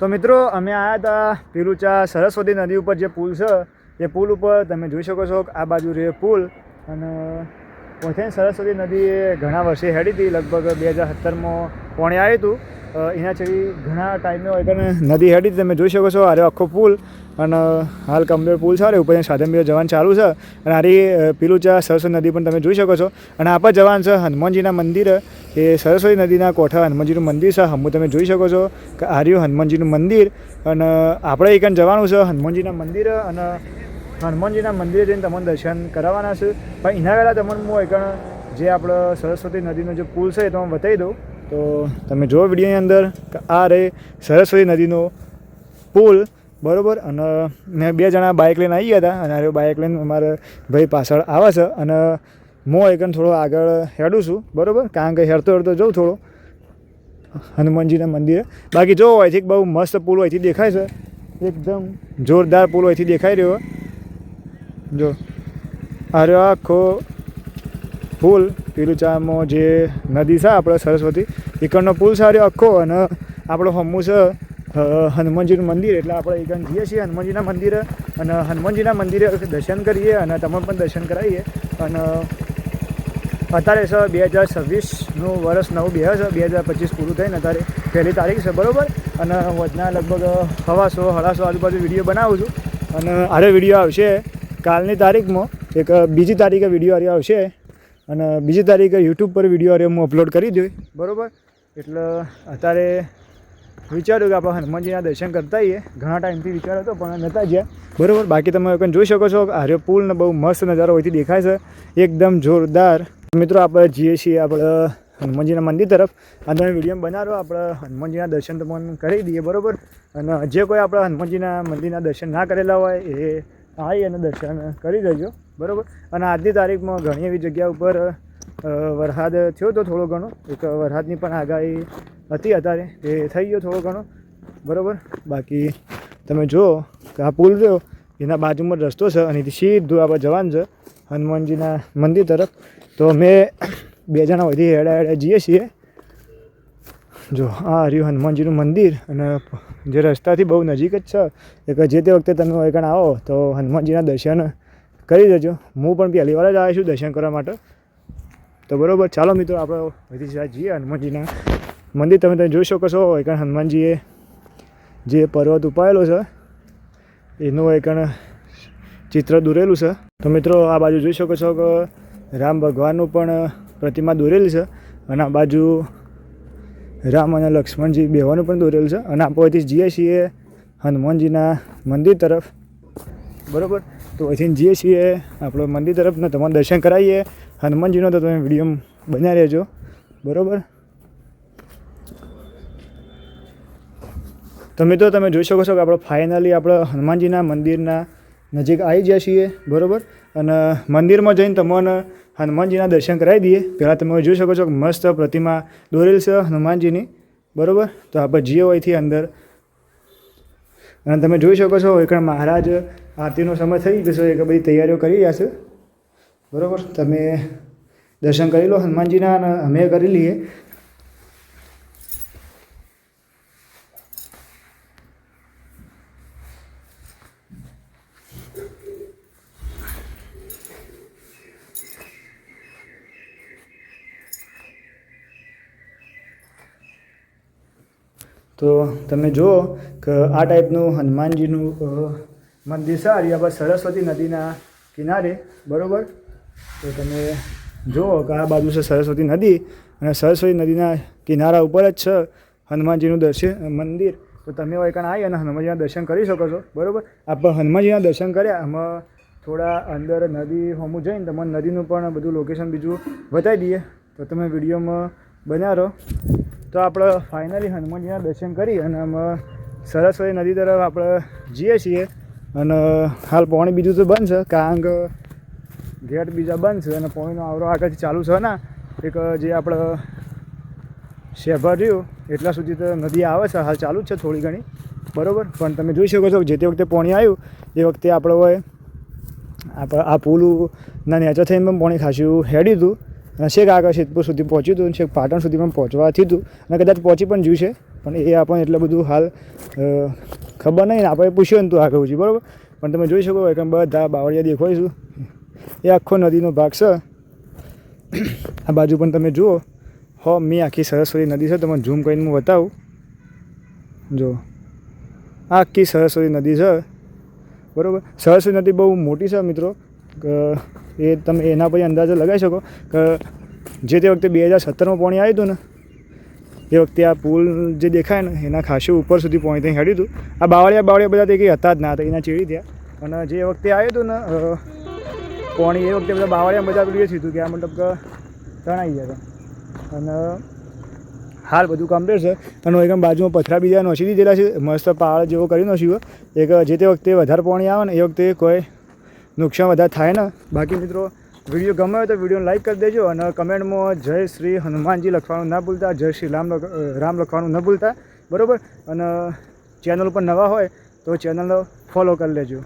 તો મિત્રો અમે આવ્યા હતા પીલુચા સરસ્વતી નદી ઉપર જે પુલ છે એ પુલ ઉપર તમે જોઈ શકો છો કે આ બાજુ રે પુલ અને પોતે સરસ્વતી નદી ઘણા વર્ષે હેડી હતી લગભગ 2017માં પાણી આવ્યું હતું એના છેડી ઘણા ટાઈમે નદી હેડી તમે જોઈ શકો છો આરે આખો પુલ અને હાલ કમ્પ્લીટ પુલ છે ઉપર સાધન બી જવાનું ચાલુ છે અને આરી પીલુચા સરસ્વતી નદી પણ તમે જોઈ શકો છો અને આ પર જવાનું છે હનુમાનજીના મંદિર એ સરસ્વતી નદીના કોઠા હનુમાનજીનું મંદિર છે હમું તમે જોઈ શકો છો કે આર્યું હનુમાનજીનું મંદિર અને આપણે એક જવાનું છે હનુમાનજીના મંદિર અને હનુમાનજીના મંદિરે જઈને તમને દર્શન કરાવવાના છે પણ એના પહેલાં તમને હું એક જે આપણે સરસ્વતી નદીનો જે પુલ છે એ તમને બતાવી દઉં તો તમે જો વિડીયોની અંદર કે આ રે સરસ્વતી નદીનો પુલ બરાબર અને મેં 2 જણા બાઇક લઈને આવી ગયા હતા અને આ બાઇક લઈને અમારા ભાઈ પાછળ આવે છે અને હું એકન થોડો આગળ હેડું છું બરાબર કારણ કે હેડતો જાઉં થોડો હનુમાનજીના મંદિરે બાકી જો અહીંથી બહુ મસ્ત પુલ અહીંથી દેખાય છે એકદમ જોરદાર પુલ અહીંથી દેખાઈ રહ્યો જો અરે આખો પુલ પીલુચામાં જે નદી છે આપણે સરસ્વતી એકનો પુલ છે આખો અને આપણો હમું છે હનુમાનજીનું મંદિર એટલે આપણે એકન જઈએ છીએ હનુમાનજીના મંદિરે અને હનુમાનજીના મંદિરે દર્શન કરીએ અને તમને પણ દર્શન કરાવીએ અને અત્યારે છે 2026નું વર્ષ નવું બે છે 2025 પૂરું થઈને અત્યારે 1લી તારીખ છે બરાબર અને વધના લગભગ 100-150 આજુબાજુ વિડીયો બનાવું છું અને આરે વિડીયો આવશે કાલની તારીખમાં એક 2જી તારીખે વિડીયો આવશે અને 2જી તારીખે યુટ્યુબ પર વિડીયો હું અપલોડ કરી દઉં બરાબર એટલે અત્યારે વિચાર્યું કે આપણે હનુમાનજીના દર્શન કરતા આવીએ ઘણા ટાઈમથી વિચાર હતો પણ નહોતા ગયા બરાબર બાકી તમે પણ જોઈ શકો છો કે આર્ય પુલને બહુ મસ્ત નજારો અહીંથી દેખાય છે એકદમ જોરદાર મિત્રો આપણે જઈએ છીએ આપણે હનુમાનજીના મંદિર તરફ અને તમે વિડીયો બનાવો આપણે હનુમાનજીના દર્શન તમને કરી દઈએ બરાબર અને જે કોઈ આપણે હનુમાનજીના મંદિરના દર્શન ના કરેલા હોય એ આવી અને દર્શન કરી દેજો બરાબર અને આજની તારીખમાં ઘણી એવી જગ્યા ઉપર વરસાદ થયો હતો થોડો ઘણો એક વરસાદની પણ આગાહી હતી અત્યારે એ થઈ ગયો થોડો ઘણો બરાબર બાકી તમે જુઓ કે આ પુલ રહ્યો એના બાજુમાં રસ્તો છે અને સીધું આપણે જવાનું છે હનુમાનજીના મંદિર તરફ તો અમે 2 જણા વધી હેડા જઈએ છીએ જો આ રહ્યું હનુમાનજીનું મંદિર અને જે રસ્તાથી બહુ નજીક જ છે એક જે તે વખતે તમે એકણ આવો તો હનુમાનજીના દર્શન કરી દેજો હું પણ પહેલી વાર જ આવ્યો છું દર્શન કરવા માટે તો બરાબર ચાલો મિત્રો આપણે વધી જઈએ હનુમાનજીના મંદિર તમે જોઈ શકો છો એકણ હનુમાનજીએ જે પર્વત ઉપાયેલો છે એનું એકણ ચિત્ર દોરેલું છે તો મિત્રો આ બાજુ જોઈ શકો છો કે રામ ભગવાનનું પણ પ્રતિમા દોરેલી છે અને આ બાજુ રામ અને લક્ષ્મણજી બેવાનું પણ દોરેલું છે અને આપણે અહીંથી જઈએ છીએ હનુમાનજીના મંદિર તરફ બરાબર તો અહીંથી જઈએ છીએ આપણે મંદિર તરફ ને તમારે દર્શન કરાવીએ હનુમાનજીનો તો તમે વિડીયો બનાવી રહેજો બરાબર તો મિત્રો તમે જોઈ શકો છો કે આપણે ફાઇનલી આપણે હનુમાનજીના મંદિરના નજીક આવી ગયા છીએ બરાબર અને મંદિરમાં જઈને તમને હનુમાનજીના દર્શન કરાવી દઈએ પહેલાં તમે જોઈ શકો છો કે મસ્ત પ્રતિમા દોરેલ છે હનુમાનજીની બરાબર તો આપણે જઈએ અહીંથી અંદર અને તમે જોઈ શકો છો એક મહારાજ આરતીનો સમય થઈ ગયો છે એક બધી તૈયારીઓ કરી રહ્યા છે બરાબર તમે દર્શન કરી લો હનુમાનજીના અને અમે કરી લઈએ તો તમે જુઓ કે આ ટાઈપનું હનુમાનજીનું મંદિર છે અહીંયા સરસ્વતી નદીના કિનારે બરાબર તો તમે જુઓ કે આ બાજુ છે સરસ્વતી નદી અને સરસ્વતી નદીના કિનારા ઉપર જ છે હનુમાનજીનું મંદિર તો તમે એકણ આવી અને હનુમાનજીના દર્શન કરી શકો છો બરાબર આપણે હનુમાનજીના દર્શન કર્યા આમાં થોડા અંદર નદી હોમું જઈને તમને નદીનું પણ બધું લોકેશન બીજું બતાવી દઈએ તો તમે વિડીયોમાં બન્યા રહો તો આપણે ફાઇનલી હનુમાનજીના દર્શન કરી અને અમે સરસ્વતી નદી તરફ આપણે જઈએ છીએ અને હાલ પાણી બીજું તો બંધ છે કારણ કે ગેટ બીજા બંધ છે અને પાણીનો આવરો આગળથી ચાલુ છે ને એક જે આપણે શેભર રહ્યું એટલા સુધી તો નદી આવે છે હાલ ચાલુ જ છે થોડી ઘણી બરાબર પણ તમે જોઈ શકો છો જે તે વખતે પાણી આવ્યું એ વખતે આપણે હોય આ પુલના નેચર થઈને પણ પાણી ખાસું હેડ્યું હતું અને છેક આગળ સિદ્ધપુર સુધી પહોંચ્યું હતું, છેક પાટણ સુધી પણ પહોંચવા થયું હતું અને કદાચ પહોંચી પણ જ્યું છે, પણ એ આપણને એટલું બધું હાલ ખબર નહીં. આપણે પૂછ્યું ને તું આગળ પૂછ્યું બરાબર, પણ તમે જોઈ શકો કે બધા બાવળિયા દેખાઈશું. એ આખો નદીનો ભાગ છે. આ બાજુ પણ તમે જુઓ, મેં આખી સરસ્વતી નદી છે, તમને ઝૂમ કરીને હું બતાવું. જો આ આખી સરસ્વતી નદી છે બરાબર. સરસ્વતી નદી બહુ મોટી છે મિત્રો. એ તમે એના પછી અંદાજો લગાવી શકો કે જે તે વખતે 2017માં પાણી આવ્યું હતું ને, એ વખતે આ પુલ જે દેખાય ને એના ખાસું ઉપર સુધી પાણી ત્યાં હેડ્યું હતું. આ બાવળિયા બધા તે કંઈ હતા જ ના હતા, એના ચેડી થયા. અને જે વખતે આવ્યું હતું ને પાણી, એ વખતે બધા બાવળિયા બધા પેલું એ થયું હતું કે આ મતલબ કે તણાઈ ગયા હતા. અને હાલ બધું કમ્પ્લીટ છે. અને એકદમ બાજુમાં પથરા બીજા નોસી દીધેલા છે, મસ્ત પહાડ જેવો કરી નાખ્યું. એક જે તે વખતે વધારે પાણી આવે ને એ વખતે કોઈ નુકસાન વધારે થાય ને. બાકી મિત્રો વિડીયો ગમે હોય તો વિડીયોને લાઈક કરી દેજો અને કમેન્ટમાં જય શ્રી હનુમાનજી લખવાનું ના ભૂલતા, જય શ્રી રામ લખવાનું ન ભૂલતા બરાબર. અને ચેનલ ઉપર નવા હોય તો ચેનલને ફોલો કરી લેજો.